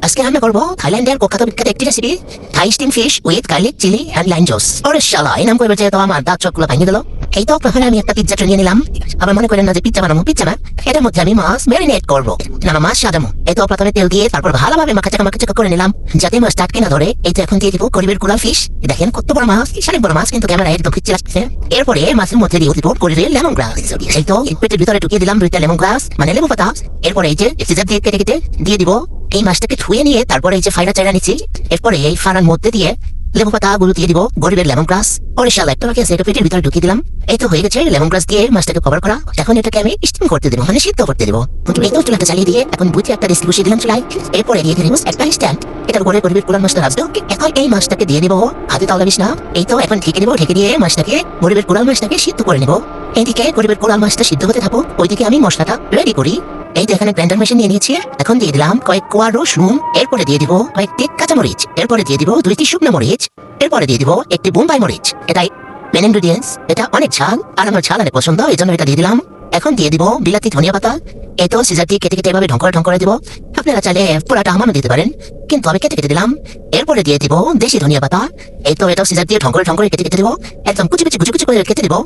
আজকে রান্না করবো থাইল্যান্ডের কুখ্যাত বিখ্যাত একটি recipe, Thai steam fish with garlic chilli and lime juice. ওরে শালা, এই নাম করবে যে তো আমার দাঁত চোখগুলো ভেঙে দিল। এই তো প্রথমে আমি একটা পিজ্জা নিয়ে নিলাম। আবার মনে করেন না যে পিজ্জা বানাবো, পিজ্জা না, এটার মধ্যে আমি মাছ ম্যারিনেট করবো, না মাছ সাজাবো। এই তো প্রথমে তেল দিয়ে তারপর ভালোভাবে মাখাচাকা করে নিলাম যাতে মাছটা আটকে না ধরে। এই তো এখন দিয়ে দিব গরিবের কুলার ফিশ। দেখেন কত বড় মাছ, অনেক বড় মাছ, কিন্তু ক্যামেরা একদম পিচ্ছি লাগছে। এরপরে মাছের মধ্যে দিয়ে দিব গরিবের লেমন গ্রাস। এই তো পেটের ভিতরে ঢুকিয়ে দিলাম 2টা লেমন গ্রাস, মানে লেবু পাতা। এরপরে এই যে সিজার দিয়ে কেটে কেটে দিয়ে দিব। এই মাছটাকে ধুয়ে নিয়ে তারপরে এই যে ফাইরা চাইরা নিচ্ছি। এরপরে এই ফাড়ার মধ্যে দিয়ে লেবু পাতা গুলো দিয়ে দিব গরিবের লেমন গ্রাস। ওরে শালা, একটা বাকি আছে, এটা পেটের ভিতরে ঢুকিয়ে দিলাম। এই তো হয়ে গেছে লেমন গ্রাস দিয়ে মাছটাকে কভার করা। এখন এটাকে আমি স্টিম করতে দেবো, মানে সিদ্ধ করতে দেবো। এই তো চুলাটা চালিয়ে দিয়ে এখন বুঝে একটা রেসিপি বসিয়ে দিলাম চুলায়। এরপরে দিয়ে দিলাম একটা স্ট্যান্ড, এটার উপরে গরিবের কুলার মাছটা রাখবো। এখন এই মাছটাকে দিয়ে দিব, হাতে তাওলা বিষ না। এই তো এখন ঢেকে দিব, ঢেকে দিয়ে মাছটাকে গরিবের কুলার মাছটাকে সিদ্ধ করে নেবো। এইদিকে গরিবের কুলার মাছটা সিদ্ধ হতে থাকুক, ওইদিকে আমি মশলাটা রেডি করি। এই তো এখানে গ্রাইন্ডার মেশিন নিয়ে নিয়েছি। এখন দিয়ে দিলাম কয়েক কোয়া রসুন, এরপরে দিয়ে দিব কয়েকটি কাঁচামরিচ, এরপরে দিয়ে দিব 2টি শুকনো মরিচ, এরপরে দিয়ে দিব একটি বোম্বাই মরিচ। এটাই মেন ইনগ্রেডিয়েন্টস। এটা অনেক ঝাল আর আমার ঝাল অনেক পছন্দ, এই জন্য এটা দিয়ে দিলাম। এখন দিয়ে দিব বিলাতি ধনিয়া পাতা। এই তো সিজার দিয়ে কেটে কেটে এভাবে ঢং করে দিব। আপনারা চাইলে পুরাটা আমামে দিতে পারেন, কিন্তু আমি কেটে কেটে দিলাম। এরপরে দিয়ে দিব দেশি ধনিয়া পাতা। এই তো এটাও সিজার দিয়ে ঢং করে কেটে কেটে দিব, একদম কুচি কুচি করে কেটে দিব।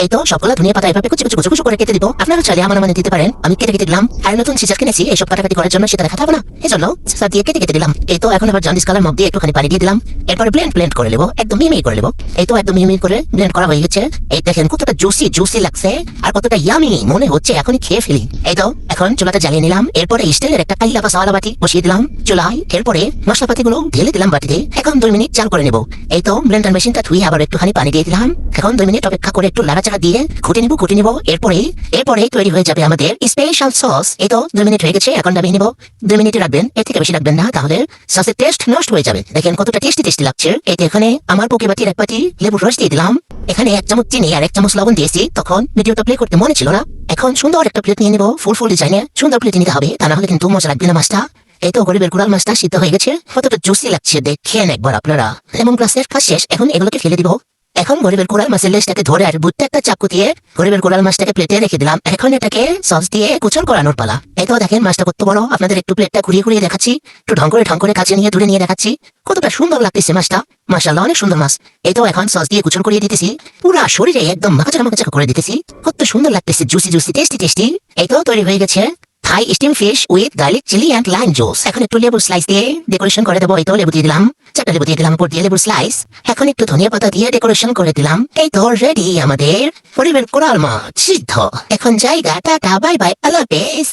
এই তো সবগুলো ধনিয়া পাতা এভাবে কুচি কুচি করে কেটে দিব। আপনারা চাইলে আমার মানে দিতে পারেন, আমি কেটে কেটে দিলাম। আর নতুন সিজার কিনেছি, এইসব কাটাকাটি করার জন্য সেটা দেখাতে হবে না, এই জন্য সিজার দিয়ে কেটে কেটে দিলাম। এই তো এখন আবার জন্ডিস কালার মগ দিয়ে একটুখানি পানি দিয়ে দিলাম। এরপরে ব্লেন্ড করে নেবো, একদম মিহি করে নেবো। এই তো একদম মিহি করে ব্লেন্ড করা হয়ে গেছে। এই দেখেন কতটা জুসি লাগছে আর কতটা ইয়ামি মনে হচ্ছে, এখনই খেয়ে ফেলি। এই তো এখন চুলাটা জ্বালিয়ে নিলাম। এরপরে স্টিলের একটা কাইলা বা সাওয়ালা বাটি বসিয়ে দিলাম চুলায়। এরপরে মশলাপাতি গুলো ঢেলে দিলাম বাটিতে। এখন 2 মিনিট চাল করে নেবো। এই তো ব্লেন্ডার মেশিনটা ধুয়ে আবার একটুখানি পানি দিয়ে দিলাম। এখন 2 মিনিট অপেক্ষা করে একটু লাড়াচাড়া দিয়ে ঘুটে নিবো। এরপরে তৈরি হয়ে যাবে আমাদের স্পেশাল সস। এই তো 2 মিনিট হয়ে গেছে, এখন নামিয়ে নিবো। 2 মিনিট রাখবেন, এর থেকে বেশি রাখবেন না, তাহলে সসের টেস্ট নষ্ট হয়ে যাবে। দেখেন কতটা টেস্টি লাগছে। এই তো এখানে আমার পোকে বাটির এক বাটি লেবুর রস দিয়ে দিলাম। এখানে 1 চামচ চিনি আর 1 চামচ লবণ দিয়েছি, তখন ভিডিওটা প্লে করতে মনে ছিল না। এখন সুন্দর একটা প্লেট নিয়ে নেবো, ফুল ডিজাইনে সুন্দর প্লেট নিতে হবে, তা না হলে কিন্তু মজা লাগবে না মাছটা। এই তো গরিবের কুড়াল মাছটা সিদ্ধ হয়ে গেছে, কতটা জুসি লাগছে দেখেন একবার আপনারা। লেমন গ্রাসের কাজ শেষ, এখন এগুলোকে ফেলে দিব। এখন গরিবের কুড়াল মাছের লেজটাকে ধরে আর বুটটা একটা চাকু দিয়ে গরিবের কুড়াল মাছটাকে প্লেটে রেখে দিলাম। এখন এটাকে সস দিয়ে কুচল করানোর পালা। এই তো দেখেন মাছটা কত বড়, আপনাদের একটু প্লেটটা ঘুরিয়ে দেখাচ্ছি, একটু ঢং করে কাছে নিয়ে দূরে নিয়ে দেখাচ্ছি। কতটা সুন্দর লাগতেছে মাছটা, মাশাআল্লাহ অনেক সুন্দর মাছ। এই তো এখন সস দিয়ে কুচল করিয়ে দিতেছি, পুরা শরীরে একদম মাখাচাকা করে দিতেছি। কত সুন্দর লাগতেছে, জুসি টেস্টি। এই তো তৈরি হয়ে গেছে Thai steam fish with garlic chilli and lime juice. এখন একটু লেবুর স্লাইস দিয়ে ডেকোরেশন করে দেবো। এই তো লেবু দিয়ে দিলাম, 4টা লেবু দিয়ে দিলাম উপর দিয়ে লেবুর স্লাইস। এখন একটু ধনিয়া পাতা দিয়ে ডেকোরেশন করে দিলাম। এই তো রেডি আমাদের গরিবের কোরাল মাছ সিদ্ধ। এখন জায়গা টাটা, বাই বাই, আল্লাহ হাফেজ।